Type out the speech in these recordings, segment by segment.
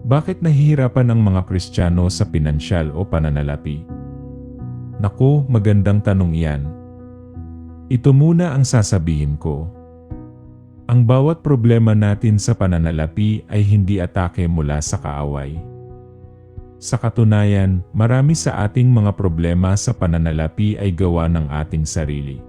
Bakit nahihirapan ang mga Kristiyano sa pinansyal o pananalapi? Naku, magandang tanong iyan. Ito muna ang sasabihin ko. Ang bawat problema natin sa pananalapi ay hindi atake mula sa kaaway. Sa katunayan, marami sa ating mga problema sa pananalapi ay gawa ng ating sarili.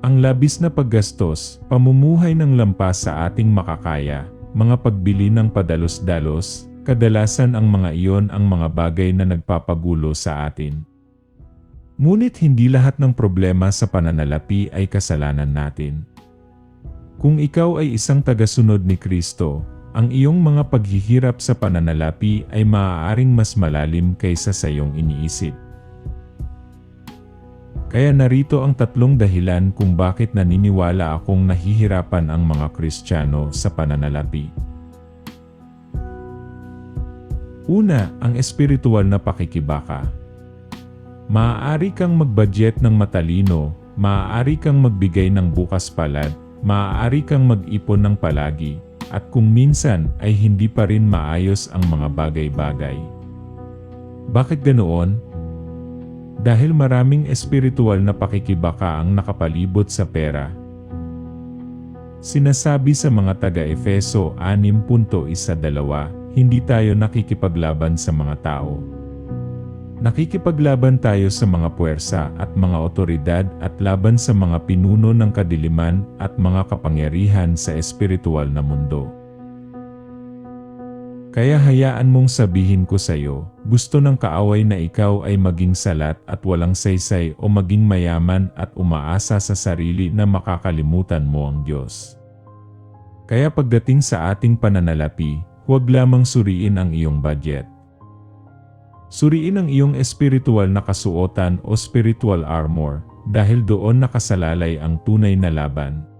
Ang labis na paggastos, pamumuhay ng lampas sa ating makakaya, mga pagbili ng padalos-dalos, kadalasan ang mga iyon ang mga bagay na nagpapagulo sa atin. Ngunit hindi lahat ng problema sa pananalapi ay kasalanan natin. Kung ikaw ay isang tagasunod ni Kristo, ang iyong mga paghihirap sa pananalapi ay maaaring mas malalim kaysa sa iyong iniisip. Kaya narito ang 3 dahilan kung bakit naniniwala akong nahihirapan ang mga Kristiyano sa pananalapi. Una, ang espiritual na pakikibaka. Maaari kang mag-budget ng matalino, maaari kang magbigay ng bukas palad, maaari kang mag-ipon ng palagi, at kung minsan ay hindi pa rin maayos ang mga bagay-bagay. Bakit ganoon? Dahil maraming espiritual na pakikibaka ang nakapalibot sa pera. Sinasabi sa mga taga-Efeso 6.12, hindi tayo nakikipaglaban sa mga tao. Nakikipaglaban tayo sa mga puwersa at mga otoridad at laban sa mga pinuno ng kadiliman at mga kapangyarihan sa espiritual na mundo. Kaya hayaan mong sabihin ko sa iyo, gusto ng kaaway na ikaw ay maging salat at walang saysay o maging mayaman at umaasa sa sarili na makakalimutan mo ang Diyos. Kaya pagdating sa ating pananalapi, huwag lamang suriin ang iyong budget. Suriin ang iyong espiritual na kasuotan o spiritual armor, dahil doon nakasalalay ang tunay na laban.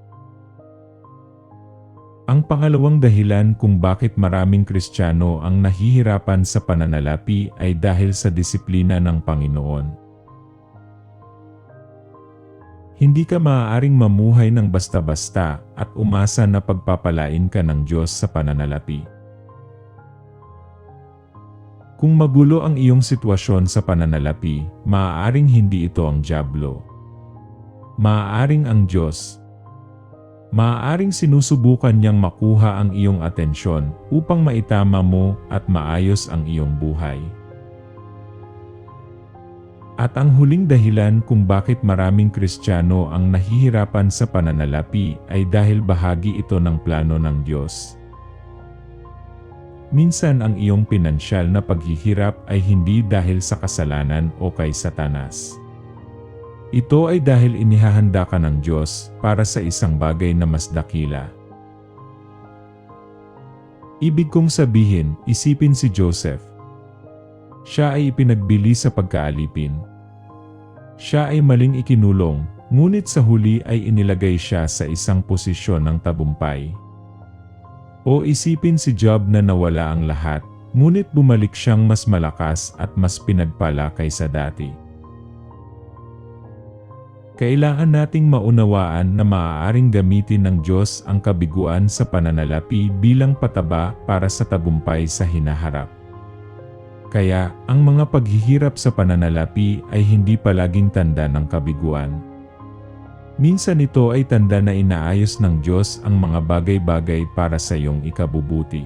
Ang pangalawang dahilan kung bakit maraming Kristiyano ang nahihirapan sa pananalapi ay dahil sa disiplina ng Panginoon. Hindi ka maaaring mamuhay ng basta-basta at umasa na pagpapalain ka ng Diyos sa pananalapi. Kung magulo ang iyong sitwasyon sa pananalapi, maaaring hindi ito ang dyablo. Maaaring ang Diyos. Maaaring sinusubukan niyang makuha ang iyong atensyon upang maitama mo at maayos ang iyong buhay. At ang huling dahilan kung bakit maraming Kristiyano ang nahihirapan sa pananalapi ay dahil bahagi ito ng plano ng Diyos. Minsan ang iyong pinansyal na paghihirap ay hindi dahil sa kasalanan o kay Satanas. Ito ay dahil inihahanda ka ng Diyos para sa isang bagay na mas dakila. Ibig kong sabihin, isipin si Joseph. Siya ay ipinagbili sa pagkaalipin. Siya ay maling ikinulong, ngunit sa huli ay inilagay siya sa isang posisyon ng tabumpay. O isipin si Job na nawala ang lahat, ngunit bumalik siyang mas malakas at mas pinagpala kaysa dati. Kailangan nating maunawaan na maaaring gamitin ng Diyos ang kabiguan sa pananalapi bilang pataba para sa tagumpay sa hinaharap. Kaya, ang mga paghihirap sa pananalapi ay hindi palaging tanda ng kabiguan. Minsan ito ay tanda na inaayos ng Diyos ang mga bagay-bagay para sa iyong ikabubuti.